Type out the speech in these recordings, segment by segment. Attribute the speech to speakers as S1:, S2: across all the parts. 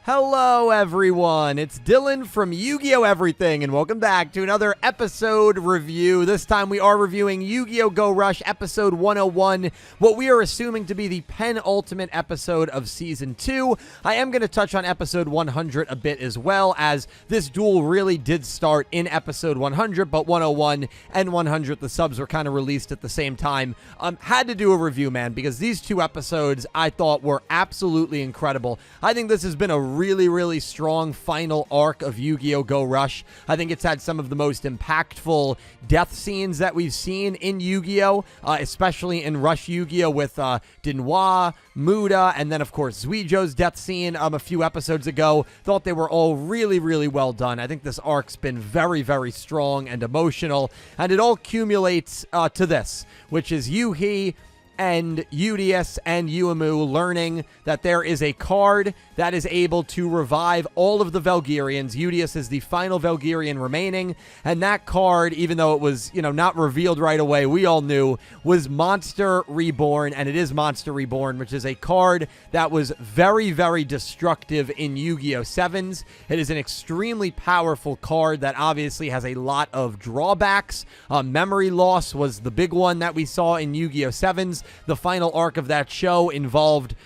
S1: Hello everyone, it's Dylan from Yu-Gi-Oh! Everything, and welcome back to another episode review. This time we are reviewing Yu-Gi-Oh! Go Rush episode 101, what we are assuming to be the penultimate episode of Season 2. I am going to touch on episode 100 a bit as well, as this duel really did start in episode 100, but 101 and 100, the subs were kind of released at the same time. Had to do a review, man, because these two episodes I thought were absolutely incredible. I think this has been a really strong final arc of Yu-Gi-Oh! Go Rush. I think it's had some of the most impactful death scenes that we've seen in Yu-Gi-Oh! Especially in Rush Yu-Gi-Oh! With Dinhwa, Muda, and then of course Yugioh's death scene a few episodes ago. Thought they were all really well done. I think this arc's been very strong and emotional, and it all accumulates to this, which is Yuhi and Oatis and Yuumu learning that there is a card that is able to revive all of the Valkyrians. Oatis is the final Valkyrian remaining, and that card, even though it was, not revealed right away, we all knew, was Monster Reborn, and it is Monster Reborn, which is a card that was very destructive in Yu-Gi-Oh! 7s. It is an extremely powerful card that obviously has a lot of drawbacks. Memory loss was the big one that we saw in Yu-Gi-Oh! 7s. The final arc of that show involved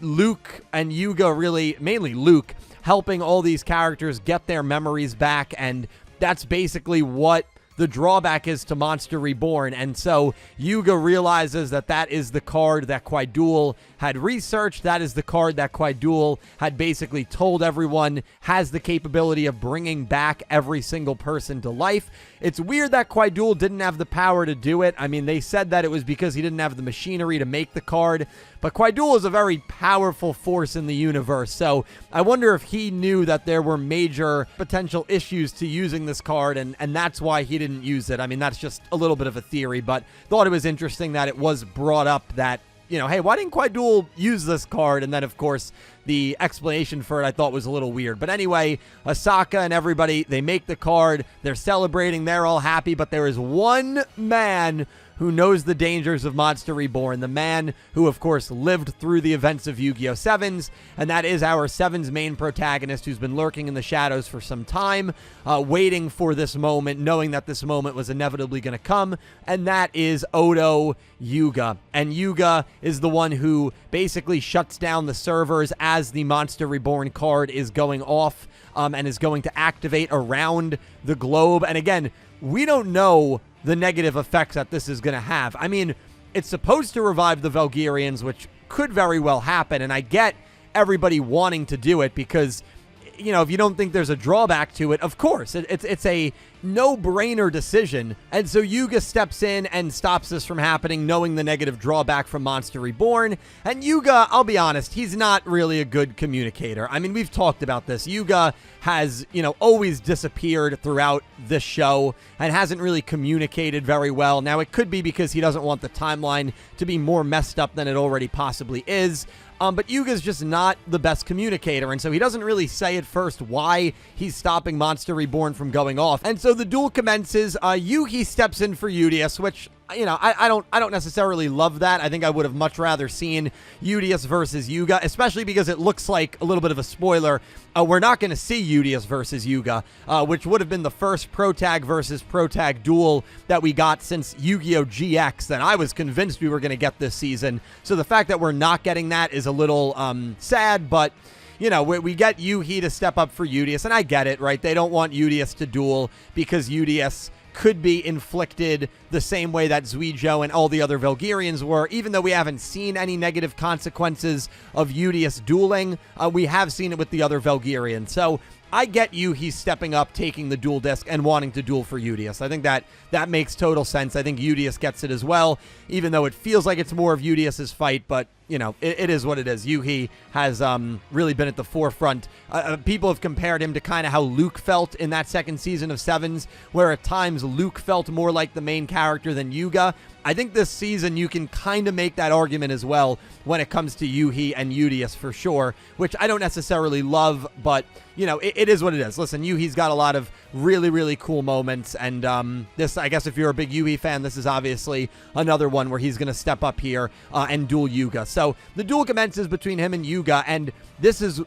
S1: Luke and Yuga, really, mainly Luke, helping all these characters get their memories back, and that's basically what the drawback is to Monster Reborn. And so Yuga realizes that that is the card that Duel had researched. That is the card that Duel had basically told everyone has the capability of bringing back every single person to life. It's weird that Duel didn't have the power to do it. I mean, they said that it was because he didn't have the machinery to make the card, but Duel is a very powerful force in the universe, so I wonder if he knew that there were major potential issues to using this card, and that's why he didn't use it. I mean, that's just a little bit of a theory, but thought it was interesting that it was brought up that, hey, why didn't Duel use this card? And then, of course, the explanation for it I thought was a little weird. But anyway, Asaka and everybody, they make the card. They're celebrating. They're all happy. But there is one man who knows the dangers of Monster Reborn, the man who, of course, lived through the events of Yu-Gi-Oh! 7s, and that is our 7's main protagonist, who's been lurking in the shadows for some time, waiting for this moment, knowing that this moment was inevitably going to come, and that is Odo Yuga. And Yuga is the one who basically shuts down the servers as the Monster Reborn card is going off, and is going to activate around the globe. And again, we don't know the negative effects that this is going to have. I mean, it's supposed to revive the Valkyrians, which could very well happen, and I get everybody wanting to do it because, if you don't think there's a drawback to it, of course, it's a no-brainer decision. And so Yuga steps in and stops this from happening, knowing the negative drawback from Monster Reborn. And Yuga, I'll be honest, he's not really a good communicator. I mean, we've talked about this. Yuga has, always disappeared throughout this show and hasn't really communicated very well. Now, it could be because he doesn't want the timeline to be more messed up than it already possibly is. But Yuga's just not the best communicator, and so he doesn't really say at first why he's stopping Monster Reborn from going off. And so the duel commences. Yuhi steps in for Oatis, which, I don't necessarily love that. I think I would have much rather seen Oatis versus Yuga, especially because it looks like a little bit of a spoiler. We're not going to see Oatis versus Yuga, which would have been the first Protag versus Protag duel that we got since Yu-Gi-Oh! GX that I was convinced we were going to get this season. So the fact that we're not getting that is a little sad, but we get Yuhi to step up for Oatis, and I get it, right? They don't want Oatis to duel because Oatis could be inflicted the same way that Yugioh and all the other Valkyrians were. Even though we haven't seen any negative consequences of Oatis dueling, we have seen it with the other Valkyrians. So I get he's stepping up, taking the duel disc, and wanting to duel for Oatis. I think that makes total sense. I think Oatis gets it as well, even though it feels like it's more of Oatis' fight, but it is what it is. Yuhi has really been at the forefront. People have compared him to kind of how Luke felt in that second season of Sevens, where at times Luke felt more like the main character than Yuga. I think this season you can kind of make that argument as well when it comes to Yuhi and Oatis for sure, which I don't necessarily love, but, it is what it is. Listen, Yuhi's got a lot of really cool moments, and this, I guess if you're a big Yuhi fan, this is obviously another one where he's going to step up here and duel Yuga. So the duel commences between him and Yuga, and this is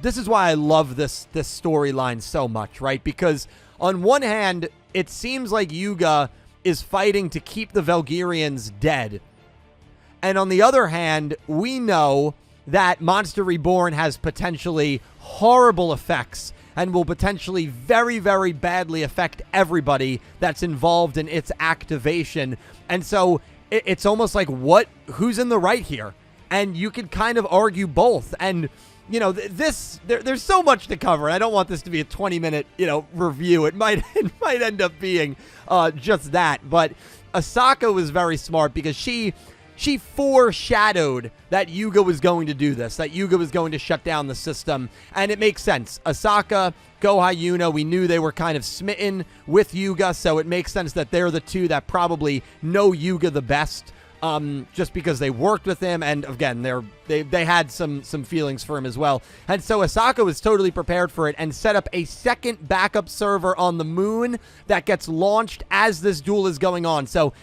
S1: this is why I love this storyline so much, right? Because on one hand, it seems like Yuga is fighting to keep the Valkyrians dead. And on the other hand, we know that Monster Reborn has potentially horrible effects and will potentially very, very badly affect everybody that's involved in its activation. And so it's almost like, who's in the right here? And you can kind of argue both. And, you know, there's so much to cover. I don't want this to be a 20-minute, review. It might end up being just that. But Asaka was very smart because she foreshadowed that Yuga was going to do this, that Yuga was going to shut down the system, and it makes sense. Asaka, Goha Yuna, we knew they were kind of smitten with Yuga, so it makes sense that they're the two that probably know Yuga the best, just because they worked with him, and again, they had some feelings for him as well. And so Asaka was totally prepared for it and set up a second backup server on the moon that gets launched as this duel is going on. So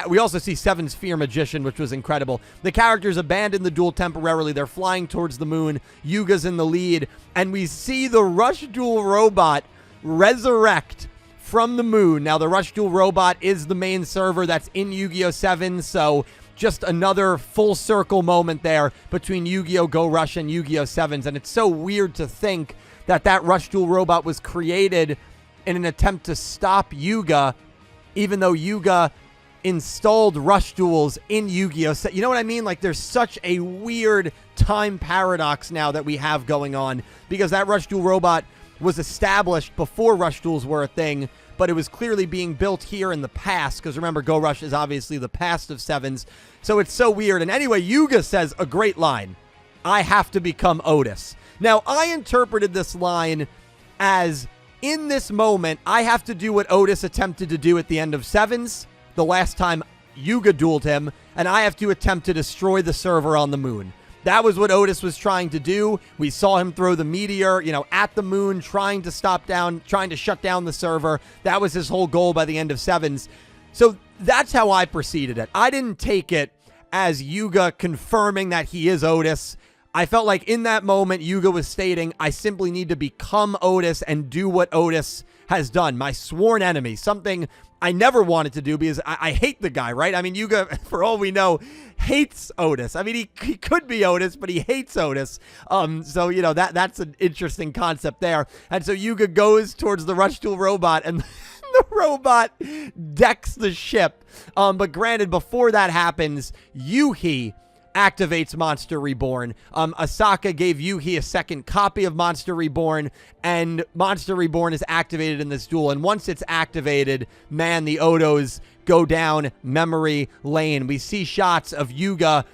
S1: we also see Seven's Fear Magician, which was incredible. The characters abandon the duel temporarily. They're flying towards the moon. Yuga's in the lead, and we see the Rush Duel robot resurrect from the moon. Now, the Rush Duel robot is the main server that's in Yu-Gi-Oh! 7, so just another full circle moment there between Yu-Gi-Oh! Go Rush and Yu-Gi-Oh! 7s, and it's so weird to think that Rush Duel robot was created in an attempt to stop Yuga, even though Yuga installed Rush Duels in Yu-Gi-Oh! You know what I mean? Like, there's such a weird time paradox now that we have going on, because that Rush Duel robot was established before Rush Duels were a thing, but it was clearly being built here in the past, because remember, Go Rush is obviously the past of 7s, so it's so weird. And anyway, Yuga says a great line, "I have to become Oatis." Now, I interpreted this line as, in this moment, I have to do what Oatis attempted to do at the end of 7s, the last time Yuga dueled him, and I have to attempt to destroy the server on the moon. That was what Oatis was trying to do. We saw him throw the meteor, at the moon, trying to shut down the server. That was his whole goal by the end of 7s. So that's how I preceded it. I didn't take it as Yuga confirming that he is Oatis. I felt like in that moment, Yuga was stating, I simply need to become Oatis and do what Oatis has done. My sworn enemy, something I never wanted to do because I hate the guy, right? I mean, Yuga, for all we know, hates Oatis. I mean, he could be Oatis, but he hates Oatis. So, that's an interesting concept there. And so Yuga goes towards the Rush Duel robot, and the robot decks the ship. But granted, before that happens, Yuhi activates Monster Reborn. Asaka gave Yuhi a second copy of Monster Reborn, and Monster Reborn is activated in this duel. And once it's activated, man, the Odos go down memory lane. We see shots of Yuga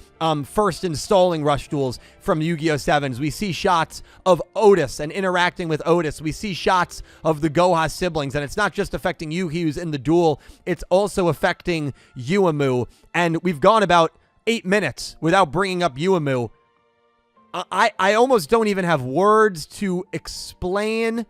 S1: first installing Rush Duels from Yu-Gi-Oh! 7s. We see shots of Oatis and interacting with Oatis. We see shots of the Goha siblings, and it's not just affecting Yuhi who's in the duel, it's also affecting Yuumu. And we've gone about 8 minutes without bringing up Yuumu. I almost don't even have words to explain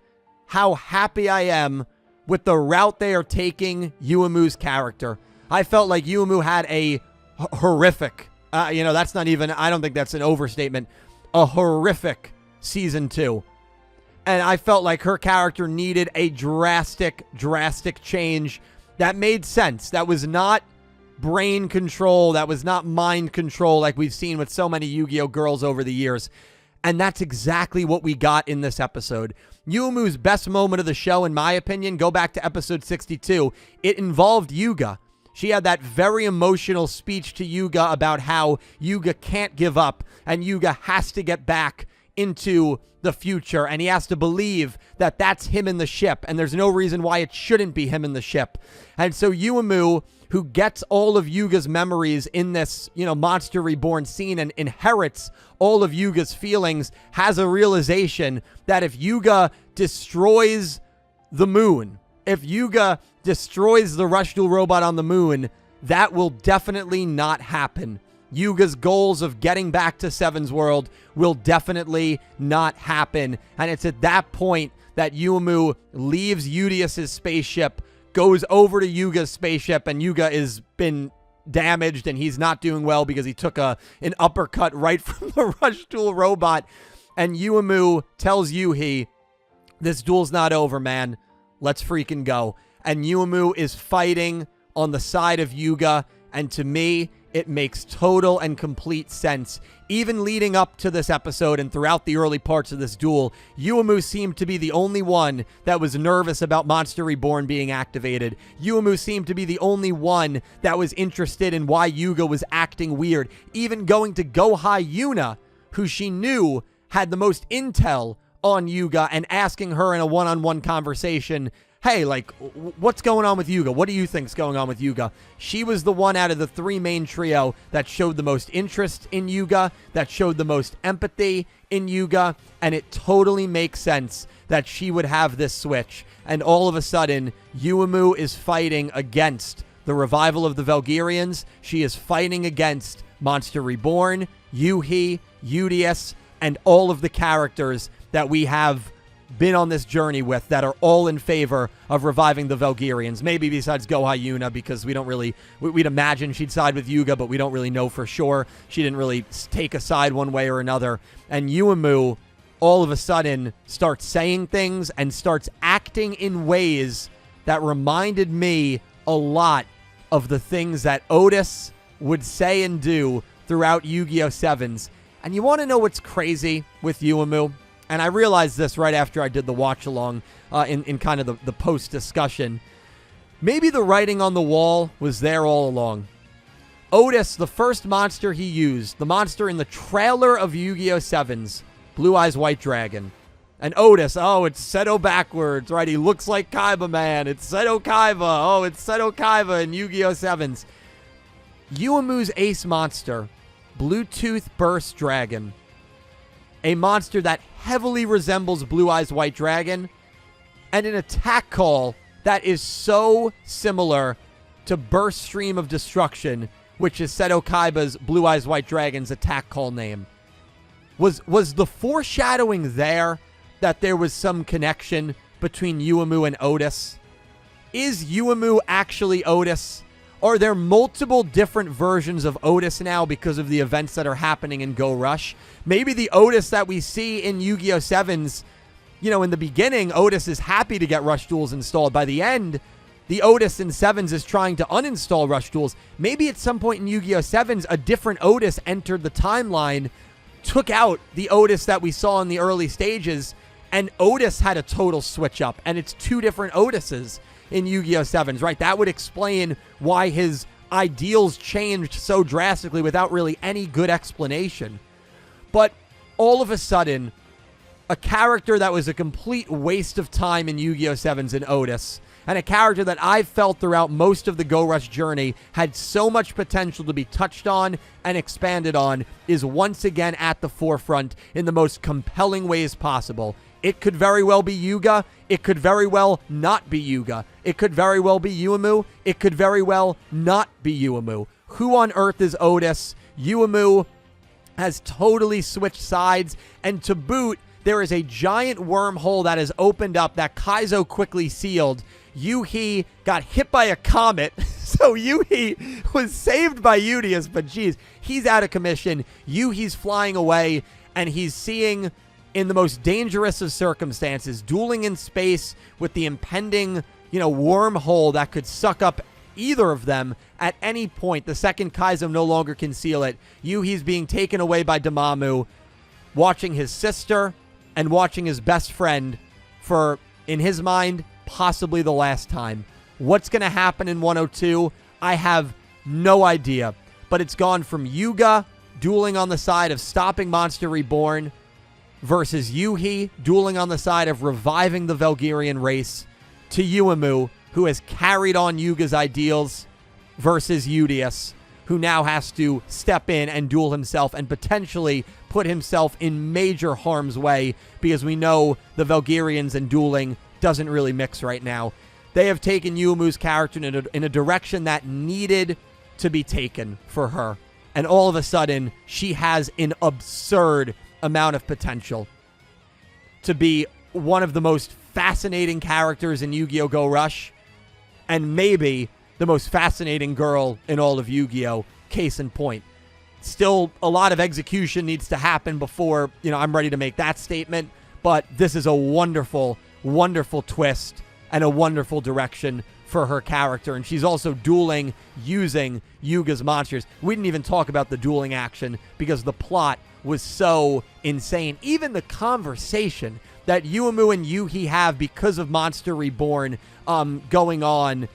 S1: how happy I am with the route they are taking Yuumu's character. I felt like Yuumu had a horrific, that's not even, I don't think that's an overstatement, a horrific season 2. And I felt like her character needed a drastic change that made sense. That was not brain control, that was not mind control like we've seen with so many Yu-Gi-Oh! Girls over the years. And that's exactly what we got in this episode. Yuumu's best moment of the show, in my opinion, go back to episode 62. It involved Yuga. She had that very emotional speech to Yuga about how Yuga can't give up and Yuga has to get back into the future, and he has to believe that that's him in the ship, and there's no reason why it shouldn't be him in the ship. And so Yuumu, who gets all of Yuga's memories in this, Monster Reborn scene and inherits all of Yuga's feelings, has a realization that if Yuga destroys the moon, if Yuga destroys the Rush Duel robot on the moon, that will definitely not happen. Yuga's goals of getting back to Seven's world will definitely not happen. And it's at that point that Yuumu leaves Udius's spaceship, goes over to Yuga's spaceship, and Yuga has been damaged and he's not doing well because he took an uppercut right from the Rush Duel robot. And Yuumu tells Yuhi, this duel's not over, man. Let's freaking go. And Yuumu is fighting on the side of Yuga. And to me, it makes total and complete sense. Even leading up to this episode and throughout the early parts of this duel, Yuumu seemed to be the only one that was nervous about Monster Reborn being activated. Yuumu seemed to be the only one that was interested in why Yuga was acting weird. Even going to Gohai Yuna, who she knew had the most intel on Yuga, and asking her in a one-on-one conversation, hey, like, what's going on with Yuga? What do you think's going on with Yuga? She was the one out of the three main trio that showed the most interest in Yuga, that showed the most empathy in Yuga, and it totally makes sense that she would have this switch. And all of a sudden, Yuumu is fighting against the revival of the Valkyrians. She is fighting against Monster Reborn, Yuhi, Udius, and all of the characters that we have been on this journey with that are all in favor of reviving the Valkyrians. Maybe besides Gohai Yuna, because we don't really, we'd imagine she'd side with Yuga, but we don't really know for sure. She didn't really take a side one way or another. And Yuumu all of a sudden starts saying things and starts acting in ways that reminded me a lot of the things that Oatis would say and do throughout Yu-Gi-Oh! 7s. And you want to know what's crazy with Yuumu? And I realized this right after I did the watch-along in kind of the post-discussion. Maybe the writing on the wall was there all along. Oatis, the first monster he used, the monster in the trailer of Yu-Gi-Oh! 7's, Blue Eyes White Dragon. And Oatis, oh, it's Seto backwards, right? He looks like Kaiba Man. It's Seto Kaiba. Oh, it's Seto Kaiba in Yu-Gi-Oh! 7's. Yuumu's ace monster, Bluetooth Burst Dragon. A monster that heavily resembles Blue Eyes White Dragon, and an attack call that is so similar to Burst Stream of Destruction, which is Seto Kaiba's Blue Eyes White Dragon's attack call name. Was the foreshadowing there that there was some connection between Yuumu and Oatis? Is Yuumu actually Oatis? Are there multiple different versions of Oatis now because of the events that are happening in Go Rush? Maybe the Oatis that we see in Yu-Gi-Oh! 7's, you know, in the beginning, Oatis is happy to get Rush Duels installed. By the end, the Oatis in 7's is trying to uninstall Rush Duels. Maybe at some point in Yu-Gi-Oh! 7's, a different Oatis entered the timeline, took out the Oatis that we saw in the early stages, and Oatis had a total switch up, and it's two different Oatises in Yu-Gi-Oh! 7's, right? That would explain why his ideals changed so drastically without really any good explanation. But all of a sudden, a character that was a complete waste of time in Yu-Gi-Oh! 7's in Oatis, and a character that I've felt throughout most of the Go Rush journey had so much potential to be touched on and expanded on, is once again at the forefront in the most compelling ways possible. It could very well be Yuga. It could very well not be Yuga. It could very well be Yuumu. It could very well not be Yuumu. Who on earth is Oatis? Yuumu has totally switched sides, and to boot, there is a giant wormhole that has opened up that Kaizo quickly sealed. Yuhi got hit by a comet, so Yuhi was saved by Udius, but geez, he's out of commission. Yuhi's flying away, and he's seeing, in the most dangerous of circumstances, dueling in space with the impending, wormhole that could suck up either of them at any point. The second Kaizo no longer can seal it. Yuhi's being taken away by Damamu, watching his sister and watching his best friend for, in his mind, possibly the last time. What's going to happen in 102? I have no idea. But it's gone from Yuga dueling on the side of stopping Monster Reborn versus Yuhi dueling on the side of reviving the Valkyrian race, to Yuumu, who has carried on Yuga's ideals, versus Udius, who now has to step in and duel himself and potentially put himself in major harm's way, because we know the Valkyrians and dueling doesn't really mix right now. They have taken Yuumu's character in a direction that needed to be taken for her. And all of a sudden, she has an absurd amount of potential to be one of the most fascinating characters in Yu-Gi-Oh! Go Rush, and maybe the most fascinating girl in all of Yu-Gi-Oh! Case in point. Still, a lot of execution needs to happen before, I'm ready to make that statement. But this is a wonderful, wonderful twist and a wonderful direction for her character. And she's also dueling using Yuga's monsters. We didn't even talk about the dueling action because the plot was so insane. Even the conversation that Yuumu and Yuhi have because of Monster Reborn going on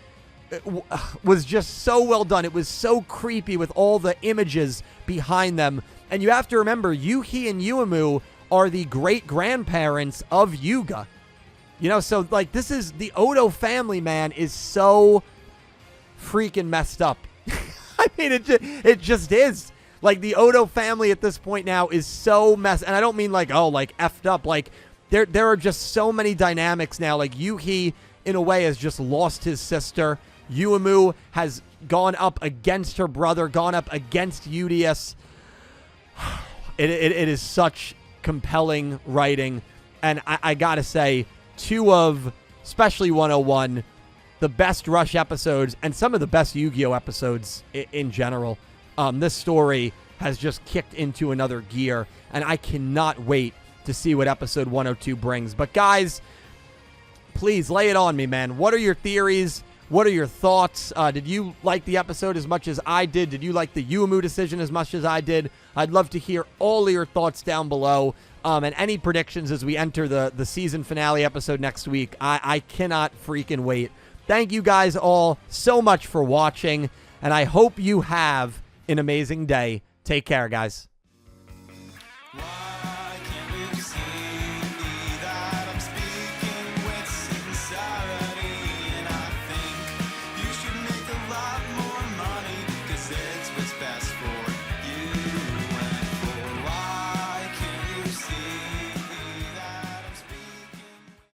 S1: was just so well done. It was so creepy with all the images behind them. And you have to remember, Yuhi and Yuumu are the great-grandparents of Yuga. So, like, this is... The Odo family, man, is so freaking messed up. I mean, it just is. Like, the Odo family at this point now is so messed... And I don't mean, like, effed up. Like, there are just so many dynamics now. Like, Yuhi, in a way, has just lost his sister. Yuumu has gone up against her brother, gone up against Udius. It is such compelling writing. And I gotta say, two of, especially 101, the best Rush episodes and some of the best Yu-Gi-Oh episodes in general. This story has just kicked into another gear, and I cannot wait to see what episode 102 brings. But guys, please lay it on me, man. What are your theories? What are your thoughts? Did you like the episode as much as I did? Did you like the Yuumu decision as much as I did? I'd love to hear all of your thoughts down below. And any predictions as we enter the season finale episode next week. I cannot freaking wait. Thank you guys all so much for watching, and I hope you have an amazing day. Take care, guys.